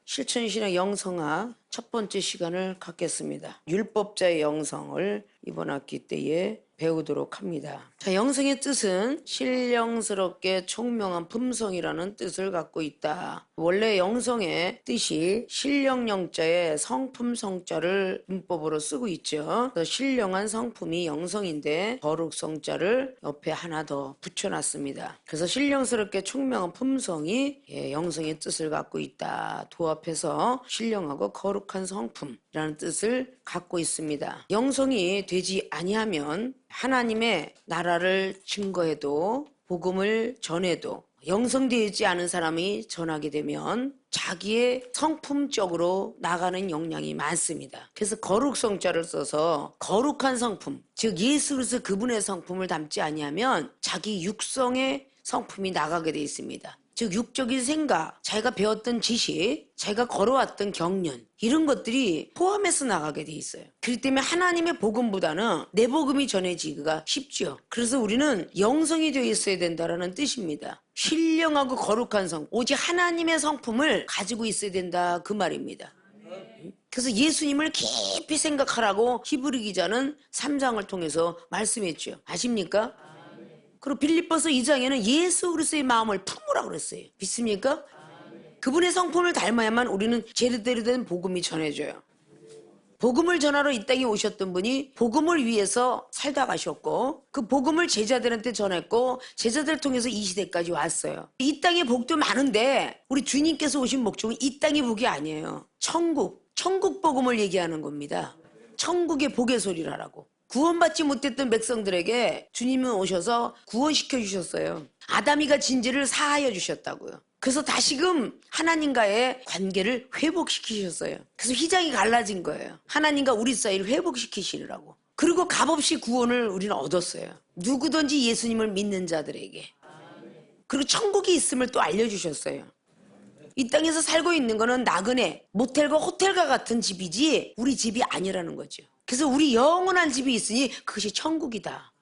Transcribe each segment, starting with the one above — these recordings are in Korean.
실천신의 영성학 첫 번째 시간을 갖겠습니다. 율법자의 영성을 이번 학기 때에 배우도록 합니다. 자, 영성의 뜻은 신령스럽게 총명한 품성이라는 뜻을 갖고 있다. 원래 영성의 뜻이 신령영자에 성품성자를 문법으로 쓰고 있죠. 그래서 신령한 성품이 영성인데 거룩성자를 옆에 하나 더 붙여놨습니다. 그래서 신령스럽게 총명한 품성이 영성의 뜻을 갖고 있다. 도합해서 신령하고 거룩한 성품이라는 뜻을 갖고 있습니다. 영성이 되지 아니하면 하나님의 나라를 증거해도 복음을 전해도 영성되지 않은 사람이 전하게 되면 자기의 성품적으로 나가는 역량이 많습니다. 그래서 거룩성자를 써서 거룩한 성품, 즉 예수 그리스도 그분의 성품을 담지 아니하면 자기 육성의 성품이 나가게 되어 있습니다. 즉 육적인 생각, 자기가 배웠던 지식, 자기가 걸어왔던 경륜 이런 것들이 포함해서 나가게 돼 있어요. 그렇기 때문에 하나님의 복음보다는 내 복음이 전해지기가 쉽죠. 그래서 우리는 영성이 되어 있어야 된다는 뜻입니다. 신령하고 거룩한 성, 오직 하나님의 성품을 가지고 있어야 된다 그 말입니다. 그래서 예수님을 깊이 생각하라고 히브리 기자는 3장을 통해서 말씀했죠. 아십니까? 그리고 빌립보서 2장에는 예수 그리스도의 마음을 품으라고 그랬어요. 믿습니까? 그분의 성품을 닮아야만 우리는 제대로 된 복음이 전해져요. 복음을 전하러 이 땅에 오셨던 분이 복음을 위해서 살다 가셨고 그 복음을 제자들한테 전했고 제자들을 통해서 이 시대까지 왔어요. 이 땅에 복도 많은데 우리 주님께서 오신 목적은 이 땅의 복이 아니에요. 천국 복음을 얘기하는 겁니다. 천국의 복의 소리를 하라고. 구원받지 못했던 백성들에게 주님은 오셔서 구원시켜 주셨어요. 아담이가 진 죄를 사하여 주셨다고요. 그래서 다시금 하나님과의 관계를 회복시키셨어요. 그래서 휘장이 갈라진 거예요. 하나님과 우리 사이를 회복시키시느라고. 그리고 값없이 구원을 우리는 얻었어요. 누구든지 예수님을 믿는 자들에게. 그리고 천국이 있음을 또 알려주셨어요. 이 땅에서 살고 있는 거는 나그네, 모텔과 호텔과 같은 집이지 우리 집이 아니라는 거죠. 그래서 우리 영원한 집이 있으니 그것이 천국이다.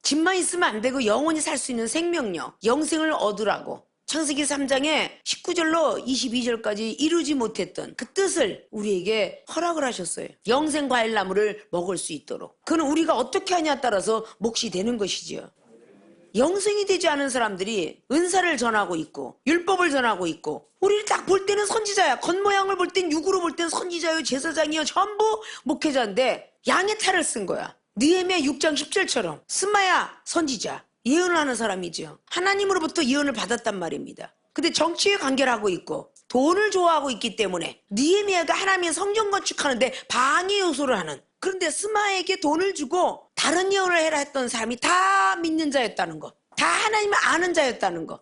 집만 있으면 안 되고 영원히 살 수 있는 생명력, 영생을 얻으라고 창세기 3장에 19절로 22절까지 이루지 못했던 그 뜻을 우리에게 허락을 하셨어요. 영생 과일나무를 먹을 수 있도록. 그건 우리가 어떻게 하냐에 따라서 몫이 되는 것이지요. 영생이 되지 않은 사람들이 은사를 전하고 있고 율법을 전하고 있고 우리를 딱 볼 때는 선지자야. 겉모양을 볼 땐 육으로 볼 땐 선지자요 제사장이요 전부 목회자인데 양의 탈을 쓴 거야. 느헤미야 6장 10절처럼 스마야 선지자 예언을 하는 사람이죠. 하나님으로부터 예언을 받았단 말입니다. 근데 정치에 관계를 하고 있고 돈을 좋아하고 있기 때문에 느헤미야가 하나님의 성전 건축하는데 방해 요소를 하는, 그런데 스마에게 돈을 주고 다른 예언을 해라 했던 사람이 다 믿는 자였다는 거, 다 하나님을 아는 자였다는 거.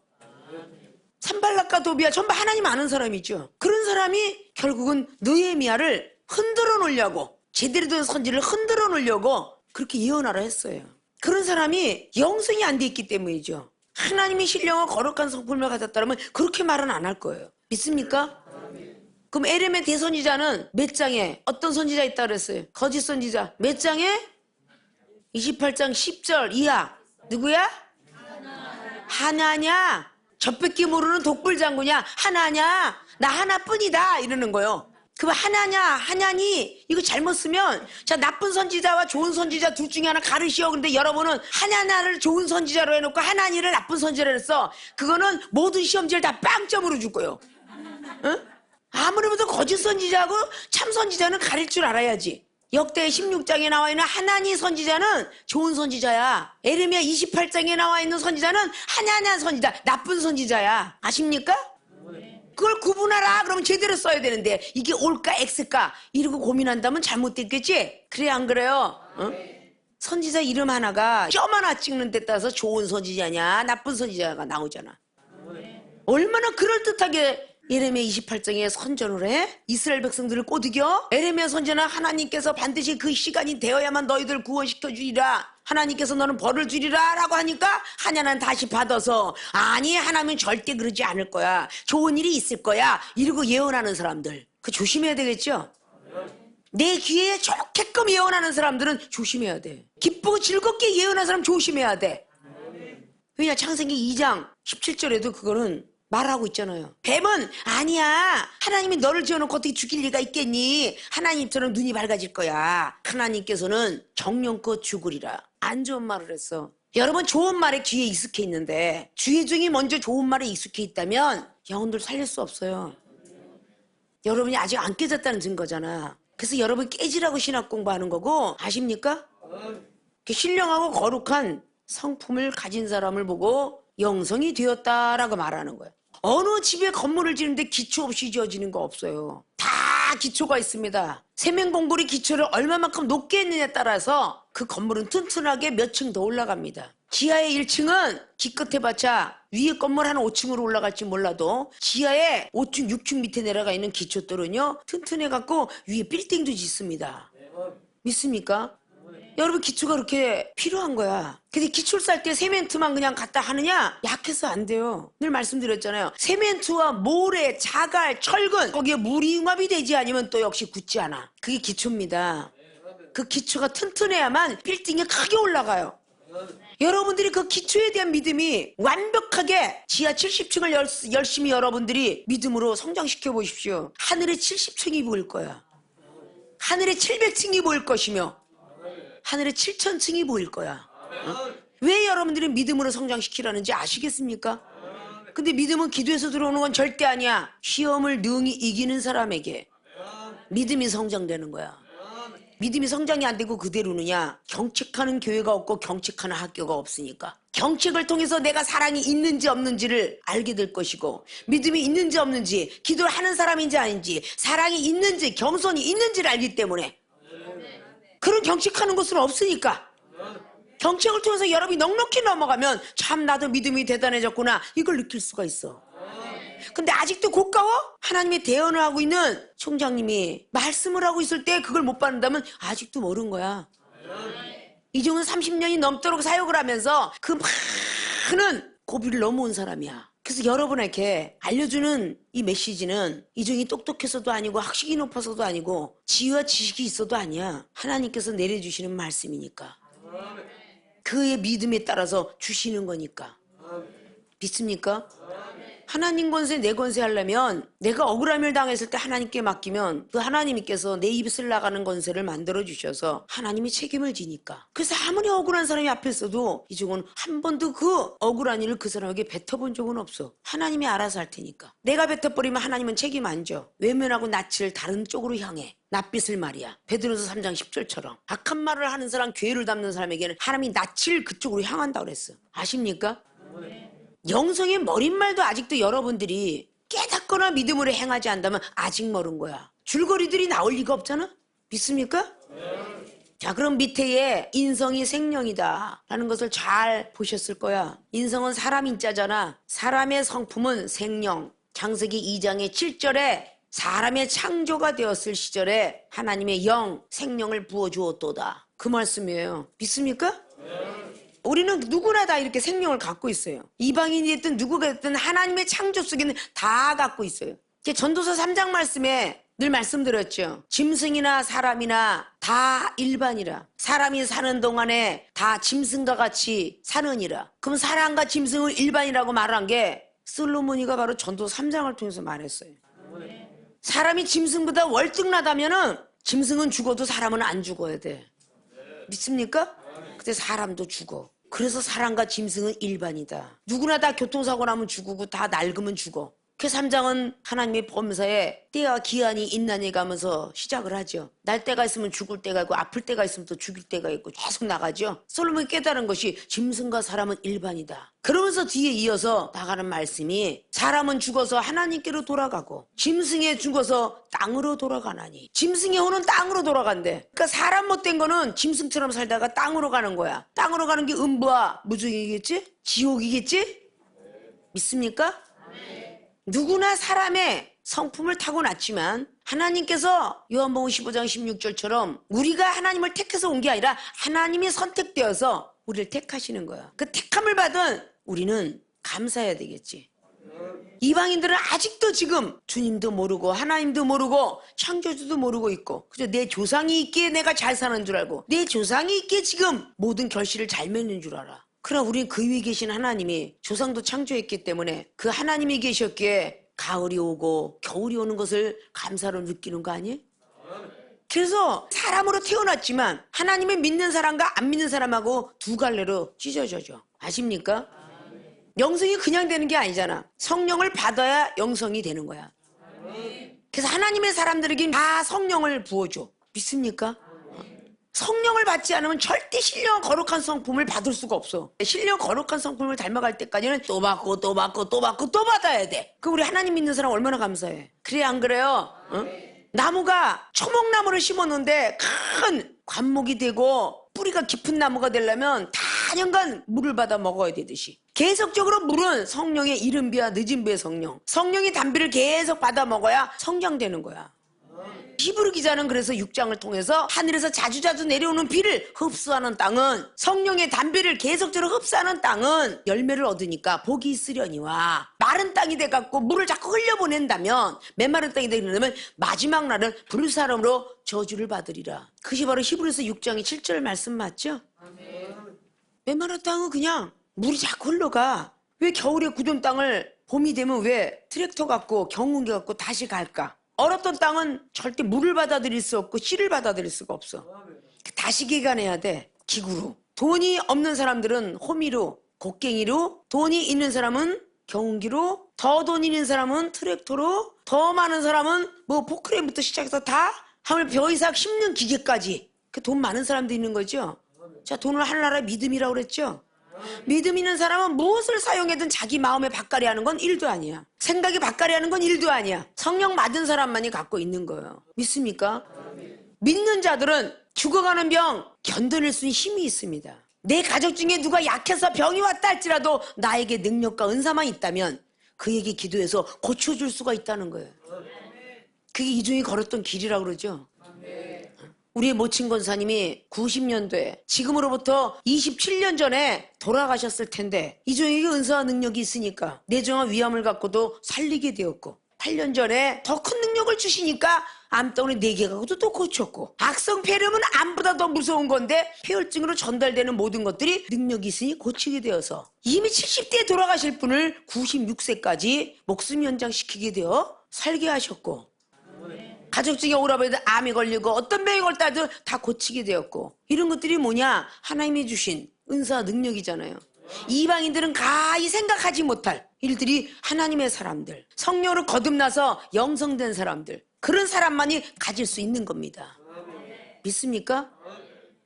산발락과 도비야 전부 하나님 아는 사람이죠. 그런 사람이 결국은 느헤미야를 흔들어 놓으려고, 제대로 된 선지를 흔들어 놓으려고 그렇게 예언하라 했어요. 그런 사람이 영성이 안 돼 있기 때문이죠. 하나님이 신령한 거룩한 성품을 가졌다면 그렇게 말은 안 할 거예요. 믿습니까? 그럼 에레미야 대선지자는 몇 장에 어떤 선지자 있다고 그랬어요? 거짓 선지자. 몇 장에? 28장 10절 이하. 누구야? 하나냐? 젖밖에 모르는 독불장구냐? 하나냐? 나 하나뿐이다 이러는 거예요. 그럼 하나니 이거 잘못 쓰면 자 나쁜 선지자와 좋은 선지자 둘 중에 하나 가르시오. 근데 여러분은 하나나를 좋은 선지자로 해놓고 하나니를 나쁜 선지자로 했어. 그거는 모든 시험지를 다 빵점으로 줄 거예요. 응? 아무리 봐도 거짓 선지자하고 참 선지자는 가릴 줄 알아야지. 역대 16장에 나와 있는 하나니 선지자는 좋은 선지자야. 에레미야 28장에 나와 있는 선지자는 하나냐 선지자, 나쁜 선지자야. 아십니까? 그걸 구분하라 그러면 제대로 써야 되는데 이게 올까 X일까 이러고 고민한다면 잘못됐겠지? 그래 안 그래요? 어? 선지자 이름 하나가 점 하나 찍는 데 따라서 좋은 선지자냐 나쁜 선지자가 나오잖아. 얼마나 그럴듯하게 에레미야 28장에 선전을 해? 이스라엘 백성들을 꼬드겨? 에레미야 선지자는 하나님께서 반드시 그 시간이 되어야만 너희들 구원시켜 주리라, 하나님께서 너는 벌을 주리라 라고 하니까 하냐는 다시 받아서 아니 하나님은 절대 그러지 않을 거야, 좋은 일이 있을 거야 이러고 예언하는 사람들, 그 조심해야 되겠죠? 내 귀에 좋게끔 예언하는 사람들은 조심해야 돼. 기쁘고 즐겁게 예언하는 사람 조심해야 돼. 왜냐 창세기 2장 17절에도 그거는 말하고 있잖아요. 뱀은 아니야. 하나님이 너를 지어놓고 어떻게 죽일 리가 있겠니? 하나님처럼 눈이 밝아질 거야. 하나님께서는 정령껏 죽으리라. 안 좋은 말을 했어. 여러분 좋은 말에 귀에 익숙해 있는데 주의 종이 먼저 좋은 말에 익숙해 있다면 영혼들 살릴 수 없어요. 여러분이 아직 안 깨졌다는 증거잖아. 그래서 여러분 깨지라고 신학 공부하는 거고 아십니까? 신령하고 거룩한 성품을 가진 사람을 보고 영성이 되었다라고 말하는 거예요. 어느 집에 건물을 지는데 기초 없이 지어지는 거 없어요. 다 기초가 있습니다. 세면공구리 기초를 얼마만큼 높게 했느냐에 따라서 그 건물은 튼튼하게 몇 층 더 올라갑니다. 지하의 1층은 기껏해봤자 위에 건물 한 5층으로 올라갈지 몰라도 지하에 5층, 6층 밑에 내려가 있는 기초들은요 튼튼해갖고 위에 빌딩도 짓습니다. 믿습니까? 여러분 기초가 그렇게 필요한 거야. 근데 기초를 쌀 때 세멘트만 그냥 갖다 하느냐? 약해서 안 돼요. 늘 말씀드렸잖아요. 세멘트와 모래, 자갈, 철근 거기에 물이 융합이 되지 않으면 또 역시 굳지 않아. 그게 기초입니다. 그 기초가 튼튼해야만 빌딩이 크게 올라가요. 여러분들이 그 기초에 대한 믿음이 완벽하게 지하 70층을 열심히 여러분들이 믿음으로 성장시켜 보십시오. 하늘에 70층이 보일 거야. 하늘에 700층이 보일 것이며 하늘에 7,000층이 보일 거야. 왜 여러분들이 믿음으로 성장시키라는지 아시겠습니까? 근데 믿음은 기도에서 들어오는 건 절대 아니야. 시험을 능히 이기는 사람에게 믿음이 성장되는 거야. 믿음이 성장이 안 되고 그대로느냐? 경책하는 교회가 없고 경책하는 학교가 없으니까. 경책을 통해서 내가 사랑이 있는지 없는지를 알게 될 것이고 믿음이 있는지 없는지 기도를 하는 사람인지 아닌지 사랑이 있는지 겸손이 있는지를 알기 때문에 그런 경책하는 것은 없으니까 경책을 통해서 여러분이 넉넉히 넘어가면 참 나도 믿음이 대단해졌구나 이걸 느낄 수가 있어. 근데 아직도 고가워? 하나님의 대언을 하고 있는 총장님이 말씀을 하고 있을 때 그걸 못 받는다면 아직도 모르는 거야. 이종은 30년이 넘도록 사역을 하면서 그 많은 고비를 넘어온 사람이야. 그래서 여러분에게 알려주는 이 메시지는 이종이 똑똑해서도 아니고 학식이 높아서도 아니고 지혜와 지식이 있어도 아니야. 하나님께서 내려주시는 말씀이니까. 그의 믿음에 따라서 주시는 거니까. 믿습니까? 하나님 권세 내 권세 하려면 내가 억울함을 당했을 때 하나님께 맡기면 그 하나님께서 내 입을 나가는 권세를 만들어 주셔서 하나님이 책임을 지니까. 그래서 아무리 억울한 사람이 앞에 있어도 이종은 한 번도 그 억울한 일을 그 사람에게 뱉어본 적은 없어. 하나님이 알아서 할 테니까. 내가 뱉어버리면 하나님은 책임 안 져. 외면하고 낯을 다른 쪽으로 향해. 낯빛을 말이야. 베드로서 3장 10절처럼 악한 말을 하는 사람, 괴를 담는 사람에게는 하나님이 낯을 그쪽으로 향한다고 그랬어. 아십니까? 영성의 머릿말도 아직도 여러분들이 깨닫거나 믿음으로 행하지 않다면 아직 멀은 거야. 줄거리들이 나올 리가 없잖아? 믿습니까? 자, 그럼 밑에에 인성이 생령이다 라는 것을 잘 보셨을 거야. 인성은 사람 인자잖아. 사람의 성품은 생령. 창세기 2장의 7절에 사람의 창조가 되었을 시절에 하나님의 영, 생령을 부어주었도다. 그 말씀이에요. 믿습니까? 우리는 누구나 다 이렇게 생명을 갖고 있어요. 이방인이 됐든 누구가 됐든 하나님의 창조 속에는 다 갖고 있어요. 전도서 3장 말씀에 늘 말씀드렸죠. 짐승이나 사람이나 다 일반이라. 사람이 사는 동안에 다 짐승과 같이 사느니라. 그럼 사람과 짐승을 일반이라고 말한 게 솔로몬이가 바로 전도서 3장을 통해서 말했어요. 사람이 짐승보다 월등하다면은 짐승은 죽어도 사람은 안 죽어야 돼. 믿습니까? 근데 사람도 죽어. 그래서 사람과 짐승은 일반이다. 누구나 다 교통사고 나면 죽고 다 낡으면 죽어. 그 3장은 하나님의 범사에 때와 기한이 있나니 가면서 시작을 하죠. 날 때가 있으면 죽을 때가 있고 아플 때가 있으면 또 죽일 때가 있고 계속 나가죠. 솔로몬이 깨달은 것이 짐승과 사람은 일반이다. 그러면서 뒤에 이어서 나가는 말씀이 사람은 죽어서 하나님께로 돌아가고 짐승에 죽어서 땅으로 돌아가나니. 짐승의 혼은 땅으로 돌아간대. 그러니까 사람 못된 거는 짐승처럼 살다가 땅으로 가는 거야. 땅으로 가는 게 음부와 무중이겠지? 지옥이겠지? 믿습니까? 누구나 사람의 성품을 타고났지만 하나님께서 요한복음 15장 16절처럼 우리가 하나님을 택해서 온 게 아니라 하나님이 선택되어서 우리를 택하시는 거야. 그 택함을 받은 우리는 감사해야 되겠지. 이방인들은 아직도 지금 주님도 모르고 하나님도 모르고 창조주도 모르고 있고 그저 내 조상이 있기에 내가 잘 사는 줄 알고 내 조상이 있기에 지금 모든 결실을 잘 맺는 줄 알아. 그러나 우리는 그 위에 계신 하나님이 조상도 창조했기 때문에 그 하나님이 계셨기에 가을이 오고 겨울이 오는 것을 감사로 느끼는 거 아니에요? 그래서 사람으로 태어났지만 하나님을 믿는 사람과 안 믿는 사람하고 두 갈래로 찢어져죠. 아십니까? 영성이 그냥 되는 게 아니잖아. 성령을 받아야 영성이 되는 거야. 그래서 하나님의 사람들에게 다 성령을 부어줘. 믿습니까? 성령을 받지 않으면 절대 신령 거룩한 성품을 받을 수가 없어. 신령 거룩한 성품을 닮아갈 때까지는 또 받고 또 받고 또 받고 또 받아야 돼. 그 우리 하나님 믿는 사람 얼마나 감사해. 그래 안 그래요? 나무가 초목나무를 심었는데 큰 관목이 되고 뿌리가 깊은 나무가 되려면 단연간 물을 받아 먹어야 되듯이 계속적으로 물은 성령의 이른 비와 늦은 비의 성령, 성령의 단비를 계속 받아 먹어야 성장되는 거야. 히브리 기자는 그래서 6장을 통해서 하늘에서 자주자주 내려오는 비를 흡수하는 땅은, 성령의 단비를 계속적으로 흡수하는 땅은 열매를 얻으니까 복이 있으려니와, 마른 땅이 돼갖고 물을 자꾸 흘려보낸다면, 메마른 땅이 되려면 마지막 날은 불사름으로 저주를 받으리라. 그것이 바로 히브리서 6장의 7절 말씀 맞죠? 메마른 땅은 그냥 물이 자꾸 흘러가. 왜 겨울에 굳은 땅을 봄이 되면 왜 트랙터 갖고 경운기 갖고 다시 갈까? 얼었던 땅은 절대 물을 받아들일 수 없고 씨를 받아들일 수가 없어. 다시 개간해야 돼. 기구로. 돈이 없는 사람들은 호미로, 곡괭이로, 돈이 있는 사람은 경운기로, 더 돈 있는 사람은 트랙터로, 더 많은 사람은 뭐 포크레인부터 시작해서 다 하물 벼이삭 심는 기계까지. 그 돈 많은 사람도 있는 거죠. 자, 돈을 하나라 믿음이라고 그랬죠. 믿음 있는 사람은 무엇을 사용해든 자기 마음에 박가리 하는 건 일도 아니야. 생각이 박가리 하는 건 일도 아니야. 성령 받은 사람만이 갖고 있는 거예요. 믿습니까? 믿는 자들은 죽어가는 병 견뎌낼 수 있는 힘이 있습니다. 내 가족 중에 누가 약해서 병이 왔다 할지라도 나에게 능력과 은사만 있다면 그에게 기도해서 고쳐줄 수가 있다는 거예요. 그게 이중이 걸었던 길이라고 그러죠. 우리의 모친 권사님이 90년도에 지금으로부터 27년 전에 돌아가셨을 텐데 이종에게 은사와 능력이 있으니까 내정한 위암을 갖고도 살리게 되었고, 8년 전에 더 큰 능력을 주시니까 암덩어리 4개 갖고도 또 고쳤고, 악성 폐렴은 암보다 더 무서운 건데 폐혈증으로 전달되는 모든 것들이 능력이 있으니 고치게 되어서 이미 70대에 돌아가실 분을 96세까지 목숨 연장시키게 되어 살게 하셨고, 가족 중에 오라버니도 암이 걸리고 어떤 병이 걸다도 다 고치게 되었고, 이런 것들이 뭐냐? 하나님이 주신 은사와 능력이잖아요. 이방인들은 가히 생각하지 못할 일들이 하나님의 사람들, 성령으로 거듭나서 영성된 사람들, 그런 사람만이 가질 수 있는 겁니다. 믿습니까?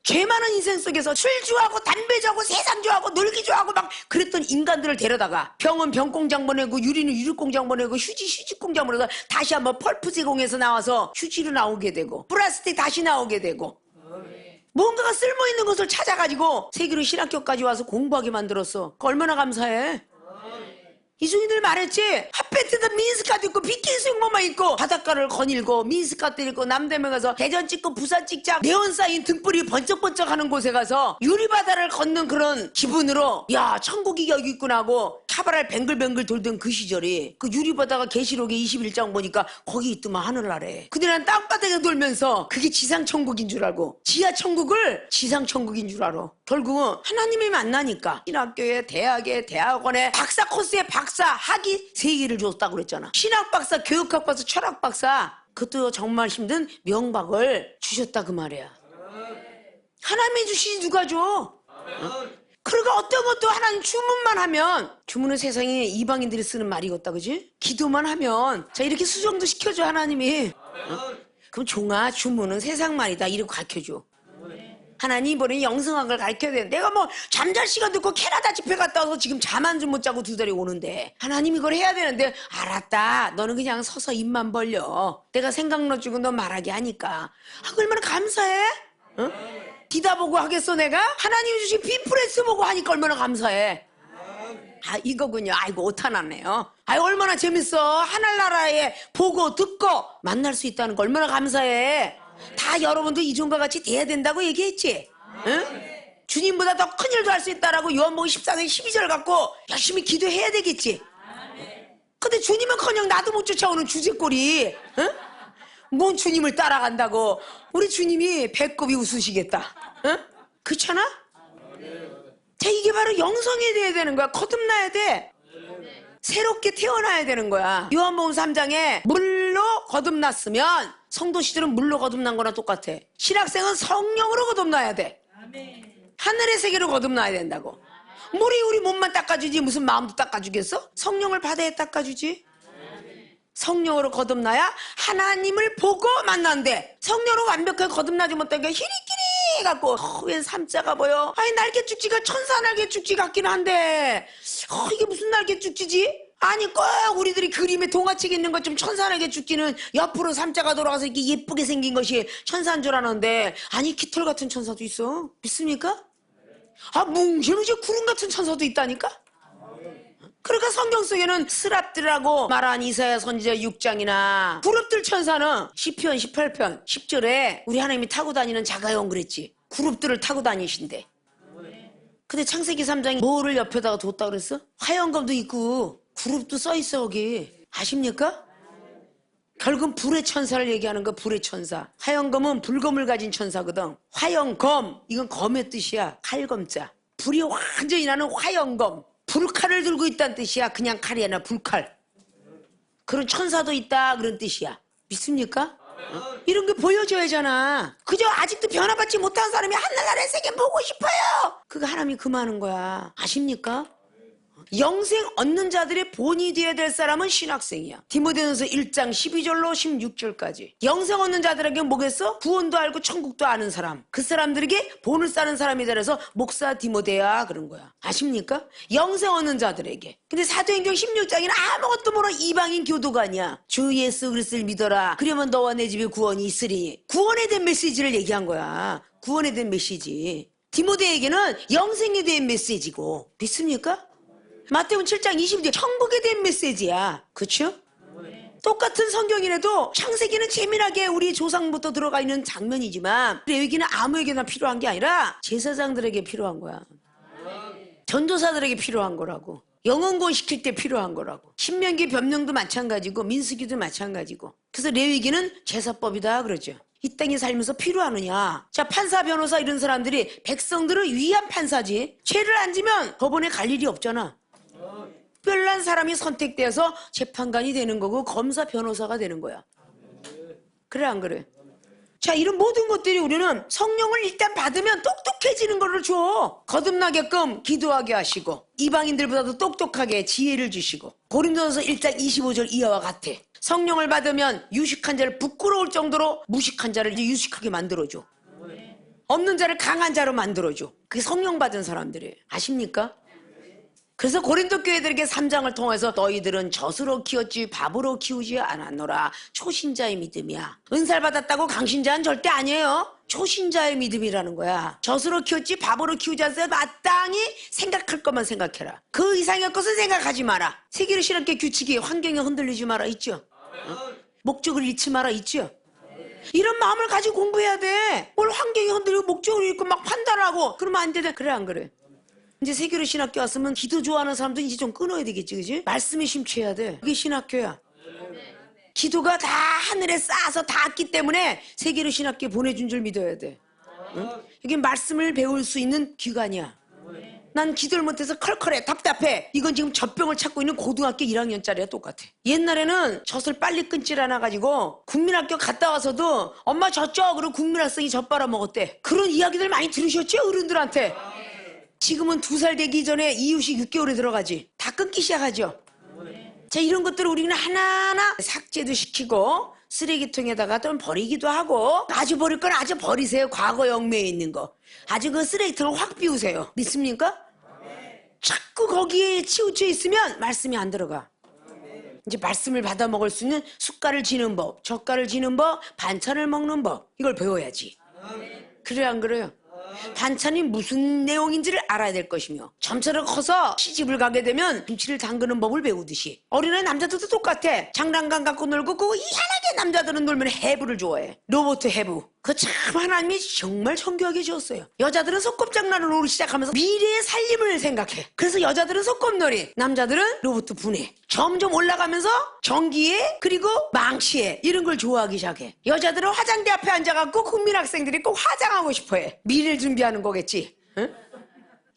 죄 많은 인생 속에서 술 좋아하고 담배 좋아하고 세상 좋아하고 놀기 좋아하고 막 그랬던 인간들을 데려다가 병은 병공장 보내고 유리는 유리공장 보내고 휴지 휴지공장 보내서 다시 한번 펄프 제공해서 나와서 휴지로 나오게 되고 플라스틱 다시 나오게 되고, 뭔가가 쓸모있는 것을 찾아가지고 세계로 신학교까지 와서 공부하게 만들었어. 얼마나 감사해. 이중이들 말했지. 핫팩트도 민스카트 입고 비키니 수영복만 입고 바닷가를 거닐고 민스카트 입고 남대문 가서 대전 찍고 부산 찍자 네온 사인 등불이 번쩍번쩍 하는 곳에 가서 유리바다를 걷는 그런 기분으로, 야 천국이 여기 있구나 하고 카바랄 뱅글뱅글 돌던 그 시절이, 그 유리바다가 계시록에 21장 보니까 거기 있더만 하늘나라에. 근데 난 땅바닥에 돌면서 그게 지상천국인 줄 알고 지하천국을 지상천국인 줄 알아. 결국은 하나님이 만나니까 신학교에 대학에 대학원에 박사 코스에 박사 학위 3개를 줬다고 그랬잖아. 신학박사, 교육학박사, 철학박사, 그것도 정말 힘든 명박을 주셨다 그 말이야. 하나님이 주시지 누가 줘? 그러니까 어떤 것도 하나님 주문만 하면, 주문은 세상에 이방인들이 쓰는 말이겠다 그지? 기도만 하면 자 이렇게 수정도 시켜줘 하나님이. 그럼 종아 주문은 세상 말이다 이렇게 가르쳐줘. 하나님 이번에 영성학을 가르쳐야 돼. 내가 뭐 잠잘 시간 듣고 캐나다 집회 갔다 와서 지금 잠 한 좀 못 자고 2달이 오는데 하나님 이걸 해야 되는데, 알았다 너는 그냥 서서 입만 벌려. 내가 생각나주고 너 말하게 하니까. 얼마나 감사해? 응? 디다 보고 하겠어 내가? 하나님이 주신 빈프레스 보고 하니까 얼마나 감사해. 아 이거군요. 아이고 오타났네요. 아이 얼마나 재밌어. 하늘나라에 보고 듣고 만날 수 있다는 거 얼마나 감사해. 다 여러분도 이종과 같이 돼야 된다고 얘기했지. 응? 주님보다 더 큰 일도 할 수 있다라고 요한복음 14장 12절 갖고 열심히 기도해야 되겠지. 근데 주님은커녕 나도 못 쫓아오는 주제꼴이, 응? 뭔 주님을 따라간다고. 우리 주님이 배꼽이 웃으시겠다. 응? 그렇잖아? 자, 이게 바로 영성이 돼야 되는 거야. 거듭나야 돼. 새롭게 태어나야 되는 거야. 요한복음 3장에 물로 거듭났으면 성도시들은 물로 거듭난 거랑 똑같아. 신학생은 성령으로 거듭나야 돼. 하늘의 세계로 거듭나야 된다고. 물이 우리 몸만 닦아주지 무슨 마음도 닦아주겠어? 성령을 받아야 닦아주지. 성령으로 거듭나야 하나님을 보고 만난대. 성령으로 완벽하게 거듭나지 못하니까 히리끼리 갖고 웬 삼자가 보여. 아니 날개죽지가 천사 날개죽지 같긴 한데 이게 무슨 날개죽지지? 아니 꼭 우리들이 그림에 동화책에 있는 것처럼 천사 날개죽지는 옆으로 삼자가 돌아가서 이렇게 예쁘게 생긴 것이 천사인 줄 아는데 아니 깃털 같은 천사도 있어. 믿습니까? 아 뭉실뭉실 구름 같은 천사도 있다니까? 그러니까 성경 속에는 스랍들이라고 말한 이사야 선지자 6장이나 그룹들 천사는 시편 18편 10절에 우리 하나님이 타고 다니는 자가용 그랬지. 그룹들을 타고 다니신대. 근데 창세기 3장에 뭐를 옆에다가 뒀다 그랬어? 화영검도 있고 그룹도 써있어 거기. 아십니까? 결국은 불의 천사를 얘기하는 거. 불의 천사. 화영검은 불검을 가진 천사거든. 화영검 이건 검의 뜻이야. 칼검자. 불이 완전히 나는 화영검. 불칼을 들고 있다는 뜻이야. 그냥 칼이 아니라 불칼. 그런 천사도 있다 그런 뜻이야. 믿습니까? 이런 게 보여줘야잖아. 그저 아직도 변화받지 못한 사람이 하늘나라의 세계 보고 싶어요. 그거 하나님이 금하는 거야. 아십니까? 영생 얻는 자들의 본이 되어야 될 사람은 신학생이야. 디모데전서 1장 12절로 16절까지. 영생 얻는 자들에게 뭐겠어? 구원도 알고 천국도 아는 사람. 그 사람들에게 본을 쌓는 사람이 되어서 목사 디모데야 그런 거야. 아십니까? 영생 얻는 자들에게. 근데 사도행전 16장에는 아무것도 모르는 이방인 교도가 아니야. 주 예수 그리스도를 믿어라. 그러면 너와 내 집에 구원이 있으리. 구원에 대한 메시지를 얘기한 거야. 구원에 대한 메시지. 디모데에게는 영생에 대한 메시지고. 믿습니까? 마태복음 7장 20절 천국에 대한 메시지야. 그렇죠? 똑같은 성경이라도 창세기는 재미나게 우리 조상부터 들어가 있는 장면이지만 레위기는 아무에게나 필요한 게 아니라 제사장들에게 필요한 거야. 전도사들에게 필요한 거라고. 영혼구원 시킬 때 필요한 거라고. 신명기 변명도 마찬가지고 민수기도 마찬가지고. 그래서 레위기는 제사법이다 그러죠. 이 땅에 살면서 필요하느냐. 자, 판사 변호사 이런 사람들이 백성들을 위한 판사지. 죄를 안 지면 법원에 갈 일이 없잖아. 특별한 사람이 선택되어서 재판관이 되는 거고 검사 변호사가 되는 거야. 그래 안 그래? 자, 이런 모든 것들이 우리는 성령을 일단 받으면 똑똑해지는 거를 줘. 거듭나게끔 기도하게 하시고 이방인들보다도 똑똑하게 지혜를 주시고. 고린도전서 1장 25절 이하와 같아. 성령을 받으면 유식한 자를 부끄러울 정도로 무식한 자를 이제 유식하게 만들어줘. 없는 자를 강한 자로 만들어줘. 그게 성령 받은 사람들이에요. 아십니까? 그래서 고린도 교회들에게 3장을 통해서 너희들은 젖으로 키웠지 밥으로 키우지 않았노라. 초신자의 믿음이야. 은사를 받았다고 강신자는 절대 아니에요. 초신자의 믿음이라는 거야. 젖으로 키웠지 밥으로 키우지 않았어요. 마땅히 생각할 것만 생각해라. 그 이상의 것은 생각하지 마라. 세계를 신학교 규칙이 환경에 흔들리지 마라 있죠. 목적을 잃지 마라 있죠. 이런 마음을 가지고 공부해야 돼. 뭘 환경이 흔들리고 목적을 잃고 막 판단하고 그러면 안 돼. 그래 안 그래? 이제 세계로 신학교 왔으면 기도 좋아하는 사람도 이제 좀 끊어야 되겠지, 그지? 말씀에 심취해야 돼. 그게 신학교야. 기도가 다 하늘에 쌓아서 닿았기 때문에 세계로 신학교에 보내준 줄 믿어야 돼. 응? 이게 말씀을 배울 수 있는 기관이야. 난 기도를 못해서 컬컬해, 답답해. 이건 지금 젖병을 찾고 있는 고등학교 1학년짜리와 똑같아. 옛날에는 젖을 빨리 끊질 않아가지고 국민학교 갔다 와서도 엄마 젖죠? 그러고 국민학생이 젖 빨아먹었대. 그런 이야기들 많이 들으셨죠? 어른들한테. 지금은 2살 되기 전에 이유식 6개월에 들어가지. 다 끊기 시작하죠. 자, 이런 것들을 우리는 하나하나 삭제도 시키고 쓰레기통에다가 또 버리기도 하고 아주 버릴 건 아주 버리세요. 과거 영매에 있는 거. 아주 그 쓰레기통을 확 비우세요. 믿습니까? 자꾸 거기에 치우쳐 있으면 말씀이 안 들어가. 이제 말씀을 받아 먹을 수 있는 숟갈을 쥐는 법, 젓갈을 쥐는 법, 반찬을 먹는 법 이걸 배워야지. 그래 안 그래요? 반찬이 무슨 내용인지를 알아야 될 것이며 점차로 커서 시집을 가게 되면 김치를 담그는 법을 배우듯이 어린애 남자들도 똑같아. 장난감 갖고 놀고 그거 희한하게 남자들은 놀면 해부를 좋아해. 로봇 해부. 그거 참 하나님이 정말 정교하게 지었어요. 여자들은 소꿉장난을 놀기 시작하면서 미래의 살림을 생각해. 그래서 여자들은 소꿉놀이, 남자들은 로봇 분해. 점점 올라가면서 전기에 그리고 망치에 이런 걸 좋아하기 시작해. 여자들은 화장대 앞에 앉아갖고 국민학생들이 꼭 화장하고 싶어해. 미래를 준비하는 거겠지. 응?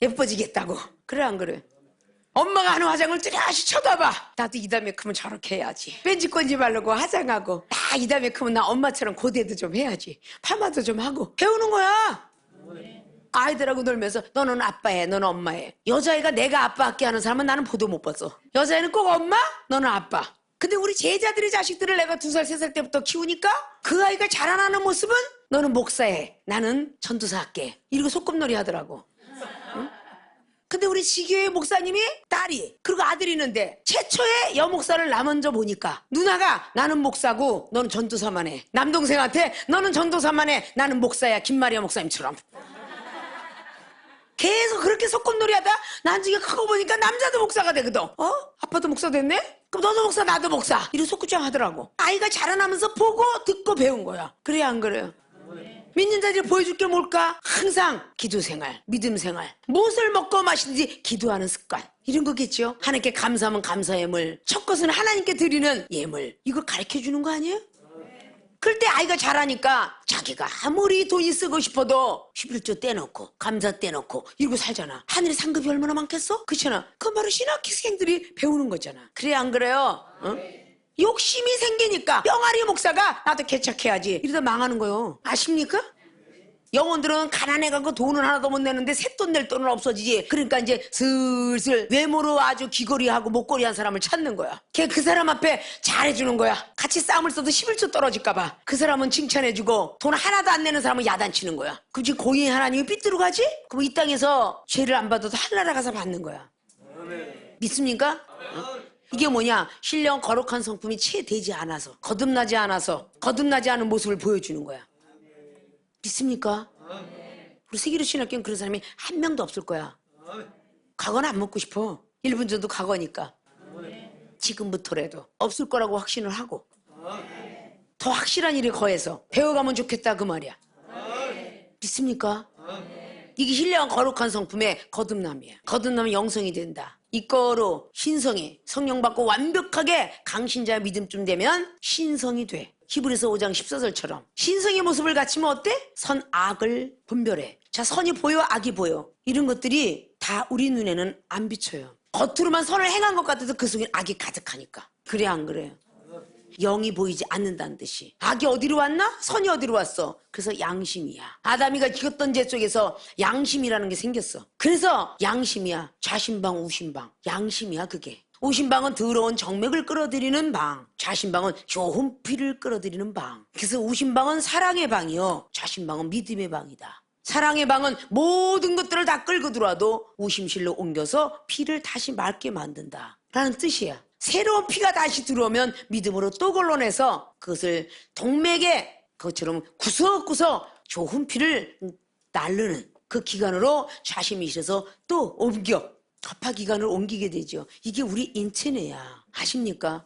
예뻐지겠다고. 그래 안 그래? 엄마가 하는 화장을 뚜렷이 쳐다봐. 나도 이 다음에 크면 저렇게 해야지. 뺀질건지 바르고 화장하고. 나 이 다음에 크면 나 엄마처럼 고데도 좀 해야지. 파마도 좀 하고. 배우는 거야. 아이들하고 놀면서 너는 아빠해, 너는 엄마해. 여자애가 내가 아빠 같게 하는 사람은 나는 보도 못 봤어. 여자애는 꼭 엄마, 너는 아빠. 근데 우리 제자들의 자식들을 내가 2살, 3살 때부터 키우니까 그 아이가 자라나는 모습은 너는 목사해, 나는 전도사 할게. 이러고 소꿉놀이 하더라고. 응? 근데 우리 지교회 목사님이 딸이 그리고 아들이 있는데 최초의 여목사를 나 먼저 보니까 누나가 나는 목사고 너는 전도사만 해. 남동생한테 너는 전도사만 해. 나는 목사야. 김마리아 목사님처럼. 계속 그렇게 소꿉놀이 하다 나중에 크고 보니까 남자도 목사가 되거든. 아빠도 목사 됐네? 그럼 너도 목사 나도 목사. 이렇게 속구장 하더라고. 아이가 자라나면서 보고 듣고 배운 거야. 그래야 안 그래요? 믿는 자들이 보여줄 게 뭘까? 항상 기도생활, 믿음생활, 무엇을 먹고 마시든지 기도하는 습관, 이런 거겠죠. 하나님께 감사하면 감사의 예물, 첫 것은 하나님께 드리는 예물. 이걸 가르쳐주는 거 아니에요? 그럴 때 아이가 자라니까 자기가 아무리 돈이 쓰고 싶어도 11조 떼놓고 감사 떼놓고 이러고 살잖아. 하늘의 상급이 얼마나 많겠어? 그렇잖아. 그건 바로 신학생들이 배우는 거잖아. 그래 안 그래요? 어? 욕심이 생기니까 병아리 목사가 나도 개척해야지 이러다 망하는 거요. 아십니까? 영혼들은 가난해가고 돈은 하나도 못 내는데 새돈 낼 돈은 없어지지. 그러니까 이제 슬슬 외모로 아주 귀걸이하고 목걸이한 사람을 찾는 거야. 걔 그 사람 앞에 잘해주는 거야. 같이 싸움을 써도 11조 떨어질까봐. 그 사람은 칭찬해주고 돈 하나도 안 내는 사람은 야단치는 거야. 그럼 지금 고인 하나님이 삐뚤어 가지? 그럼 이 땅에서 죄를 안 받아도 하늘나라 가서 받는 거야. 믿습니까? 이게 뭐냐? 신령 거룩한 성품이 채되지 않아서, 거듭나지 않은 모습을 보여주는 거야. 믿습니까? 우리 세계로 신학교는 그런 사람이 한 명도 없을 거야. 과거는 안 먹고 싶어. 1분 전도 과거니까. 지금부터라도 없을 거라고 확신을 하고 더 확실한 일에 거해서 배워가면 좋겠다 그 말이야. 믿습니까? 이게 신령한 거룩한 성품의 거듭남이야. 거듭나면 영성이 된다. 이거로 신성이 성령 받고 완벽하게 강신자의 믿음쯤 되면 신성이 돼. 히브리서 5장 14절처럼 신성의 모습을 갖추면 어때? 선 악을 분별해. 자, 선이 보여 악이 보여. 이런 것들이 다 우리 눈에는 안 비쳐요. 겉으로만 선을 행한 것 같아도 그 속엔 악이 가득하니까. 그래 안 그래요? 영이 보이지 않는다는 뜻이. 악이 어디로 왔나? 선이 어디로 왔어? 그래서 양심이야. 아담이가 지었던 죄 속에서 양심이라는 게 생겼어. 그래서 양심이야. 좌심방 우심방. 양심이야 그게. 우심방은 더러운 정맥을 끌어들이는 방, 좌심방은 좋은 피를 끌어들이는 방. 그래서 우심방은 사랑의 방이요, 좌심방은 믿음의 방이다. 사랑의 방은 모든 것들을 다 끌고 들어와도 우심실로 옮겨서 피를 다시 맑게 만든다 라는 뜻이야. 새로운 피가 다시 들어오면 믿음으로 또 걸러내서 그것을 동맥에 그것처럼 구석구석 좋은 피를 날르는 그 기관으로 좌심이 있어서 또 옮겨 합파기관을 옮기게 되죠. 이게 우리 인체네야. 아십니까?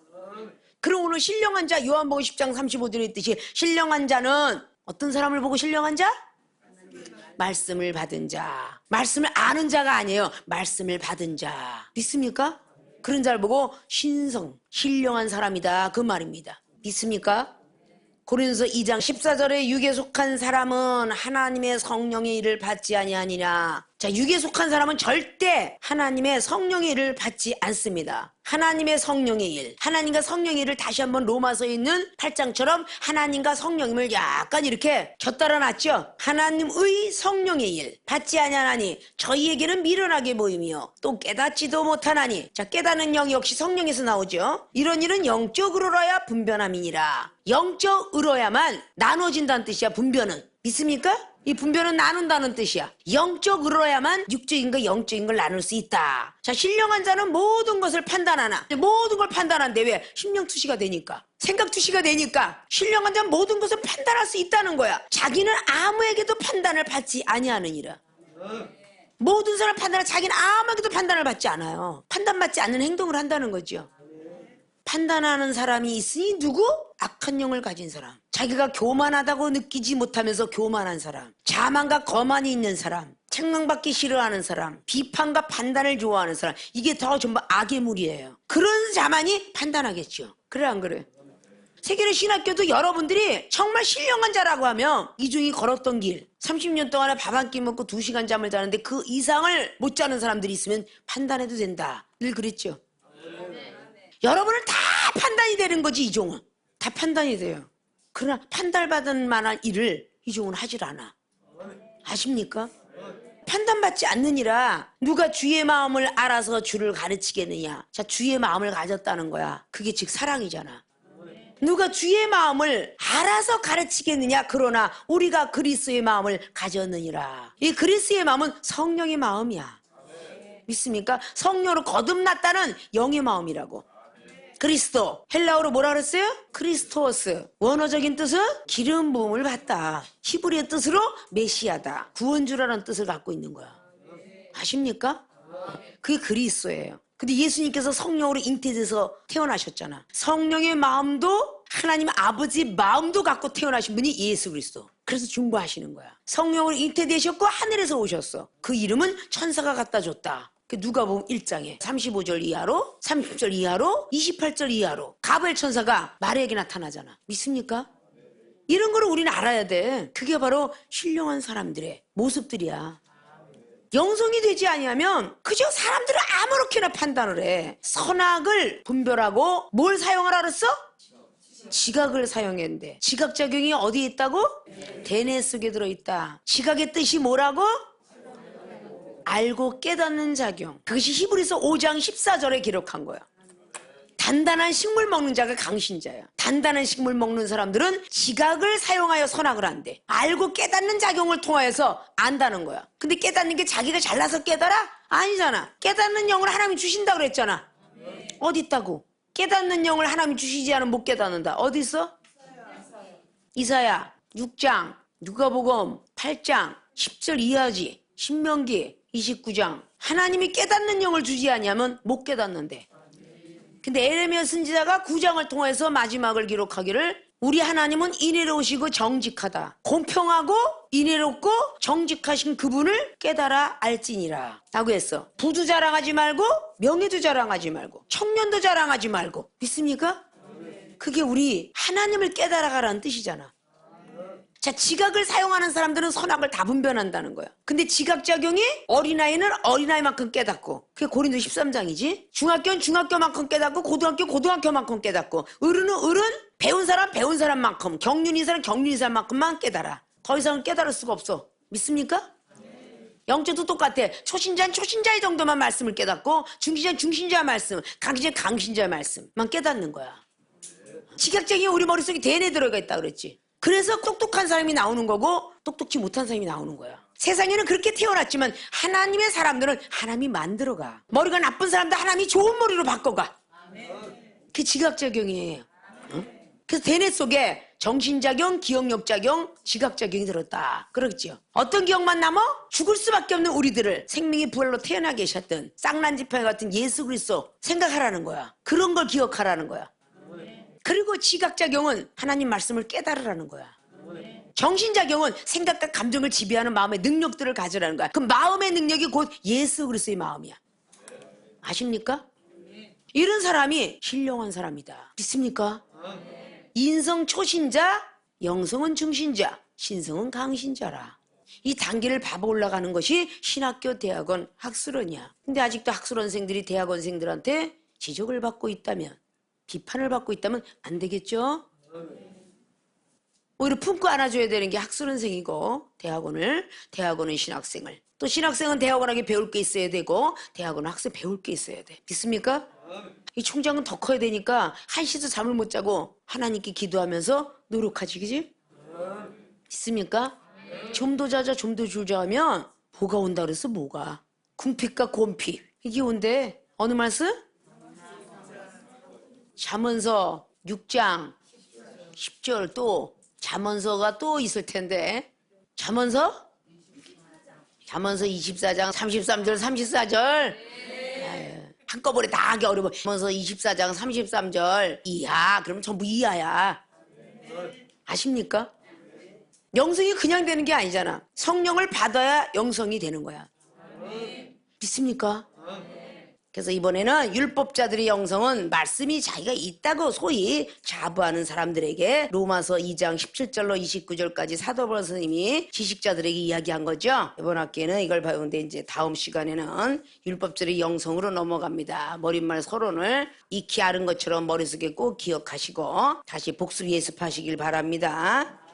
그럼 오늘 신령한 자, 요한복음 10장 35절에 있듯이 신령한 자는 어떤 사람을 보고 신령한 자? 말씀을 받은 자. 말씀을 아는 자가 아니에요. 말씀을 받은 자. 믿습니까? 그런 자를 보고 신령한 사람이다 그 말입니다. 믿습니까? 고린도서 2장 14절에 육에 속한 사람은 하나님의 성령의 일을 받지 아니하니라. 자, 육에 속한 사람은 절대 하나님의 성령의 일을 받지 않습니다. 하나님의 성령의 일, 하나님과 성령의 일을 다시 한번 로마서에 있는 8장처럼 하나님과 성령님을 약간 이렇게 곁들여 놨죠. 하나님의 성령의 일 받지 아니하나니 저희에게는 미련하게 보이며 또 깨닫지도 못하나니. 자, 깨닫는 영 역시 성령에서 나오죠. 이런 일은 영적으로라야 분변함이니라. 영적으로야만 나눠진다는 뜻이야. 분변은. 믿습니까? 이 분별은 나눈다는 뜻이야. 영적으로야만 육적인과 영적인 걸 나눌 수 있다. 자, 신령한 자는 모든 것을 판단하나. 모든 걸 판단하는데 왜? 심령투시가 되니까. 생각투시가 되니까 신령한 자는 모든 것을 판단할 수 있다는 거야. 자기는 아무에게도 판단을 받지 아니하느니라. 모든 사람 판단을 자기는 아무에게도 판단을 받지 않아요. 판단받지 않는 행동을 한다는 거죠. 판단하는 사람이 있으니 누구? 악한 영을 가진 사람. 자기가 교만하다고 느끼지 못하면서 교만한 사람. 자만과 거만이 있는 사람. 책망받기 싫어하는 사람. 비판과 판단을 좋아하는 사람. 이게 더 전부 악의 무리예요. 그런 자만이 판단하겠죠. 그래 안 그래? 세계의 신학교도 여러분들이 정말 신령한 자라고 하면 이중이 걸었던 길 30년 동안에 밥 한 끼 먹고 2시간 잠을 자는데 그 이상을 못 자는 사람들이 있으면 판단해도 된다. 늘 그랬죠. 여러분은 다 판단이 되는 거지. 이종은 다 판단이 돼요. 그러나 판단받을 만한 일을 이종은 하질 않아. 아십니까? 판단받지 않느니라. 누가 주의 마음을 알아서 주를 가르치겠느냐. 자, 주의 마음을 가졌다는 거야. 그게 즉 사랑이잖아. 누가 주의 마음을 알아서 가르치겠느냐. 그러나 우리가 그리스도의 마음을 가졌느니라. 이 그리스도의 마음은 성령의 마음이야. 믿습니까? 성령으로 거듭났다는 영의 마음이라고. 그리스도, 헬라어로 뭐라 그랬어요? 크리스토스. 원어적인 뜻은 기름 부음을 받다. 히브리어 뜻으로 메시아다. 구원주라는 뜻을 갖고 있는 거야. 아십니까? 그게 그리스도예요. 근데 예수님께서 성령으로 잉태돼서 태어나셨잖아. 성령의 마음도 하나님 아버지 마음도 갖고 태어나신 분이 예수 그리스도. 그래서 중보하시는 거야. 성령으로 잉태되셨고 하늘에서 오셨어. 그 이름은 천사가 갖다 줬다. 누가복음 1장에 35절 이하로 30절 이하로 28절 이하로 가브리엘 천사가 마리아에게 나타나잖아. 믿습니까? 이런 거를 우리는 알아야 돼. 그게 바로 신령한 사람들의 모습들이야. 영성이 되지 아니하면 그저 사람들은 아무렇게나 판단을 해. 선악을 분별하고 뭘 사용하라 그랬어? 지각을 사용했는데 지각작용이 어디에 있다고? 대뇌 속에 들어있다. 지각의 뜻이 뭐라고? 알고 깨닫는 작용. 그것이 히브리서 5장 14절에 기록한 거야. 단단한 식물 먹는 자가 강신자야. 단단한 식물 먹는 사람들은 지각을 사용하여 선악을 한대. 알고 깨닫는 작용을 통하여서 안다는 거야. 근데 깨닫는 게 자기가 잘나서 깨달아? 아니잖아. 깨닫는 영을 하나님이 주신다고 그랬잖아. 어디 있다고? 깨닫는 영을 하나님이 주시지 않으면 못 깨닫는다. 어디 있어? 이사야 6장, 누가복음 8장 10절 이하지. 신명기 29장. 하나님이 깨닫는 영을 주지 아니하면 못 깨닫는데. 근데 에레미야 선지자가 9장을 통해서 마지막을 기록하기를 우리 하나님은 인애로우시고 정직하다. 공평하고 인애롭고 정직하신 그분을 깨달아 알지니라 라고 했어. 부도 자랑하지 말고 명예도 자랑하지 말고 청년도 자랑하지 말고. 믿습니까? 그게 우리 하나님을 깨달아가라는 뜻이잖아. 자, 지각을 사용하는 사람들은 선악을 다 분별한다는 거야. 근데 지각작용이 어린아이는 어린아이만큼 깨닫고, 그게 고린도 13장이지. 중학교는 중학교만큼 깨닫고, 고등학교는 고등학교만큼 깨닫고, 어른은 어른, 배운 사람 배운 사람만큼, 경륜인 사람 경륜인 사람만큼만 깨달아. 더 이상은 깨달을 수가 없어. 믿습니까? 영적도 똑같아. 초신자는 초신자의 정도만 말씀을 깨닫고, 중신자는 중신자의 말씀, 강신자는 강신자의 말씀만 깨닫는 거야. 지각작용이 우리 머릿속에 대뇌 들어가 있다 그랬지. 그래서 똑똑한 사람이 나오는 거고 똑똑지 못한 사람이 나오는 거야. 세상에는 그렇게 태어났지만 하나님의 사람들은 하나님이 만들어가. 머리가 나쁜 사람도 하나님이 좋은 머리로 바꿔가. 그게 지각작용이에요. 응? 그래서 대뇌 속에 정신작용, 기억력작용, 지각작용이 들었다. 그렇죠. 어떤 기억만 남아? 죽을 수밖에 없는 우리들을 생명의 부활로 태어나게 하셨던 쌍난지팡이 같은 예수 그리스도 생각하라는 거야. 그런 걸 기억하라는 거야. 그리고 지각작용은 하나님 말씀을 깨달으라는 거야. 정신작용은 생각과 감정을 지배하는 마음의 능력들을 가져라는 거야. 그 마음의 능력이 곧 예수 그리스도의 마음이야. 아십니까? 이런 사람이 신령한 사람이다. 믿습니까? 인성 초신자, 영성은 중신자, 신성은 강신자라. 이 단계를 밟아 올라가는 것이 신학교, 대학원, 학술원이야. 근데 아직도 학술원생들이 대학원생들한테 지적을 받고 있다면, 비판을 받고 있다면 안 되겠죠? 오히려 품고 안아줘야 되는 게 학술원생이고 대학원은 신학생을, 또 신학생은 대학원하게 배울 게 있어야 되고 대학원은 학생 배울 게 있어야 돼. 믿습니까? 이 총장은 더 커야 되니까 한시도 잠을 못 자고 하나님께 기도하면서 노력하지, 그지? 믿습니까? 좀 더 자자 좀 더 줄자 하면 뭐가 온다 그래서 뭐가? 궁핍과 곤핍 이게 온대. 어느 말씀? 잠언서 6장 10절. 또 잠언서가 또 있을 텐데 잠언서 24장 33절 34절 한꺼번에 다 하기 어려워. 잠언서 24장 33절 이하 그러면 전부 이하야. 아십니까? 영성이 그냥 되는 게 아니잖아. 성령을 받아야 영성이 되는 거야. 믿습니까? 그래서 이번에는 율법자들의 영성은 말씀이 자기가 있다고 소위 자부하는 사람들에게 로마서 2장 17절로 29절까지 사도 바울 선생님이 지식자들에게 이야기한 거죠. 이번 학기에는 이걸 배우는데 이제 다음 시간에는 율법자들의 영성으로 넘어갑니다. 머릿말 서론을 익히 아는 것처럼 머릿속에 꼭 기억하시고 다시 복습 예습하시길 바랍니다.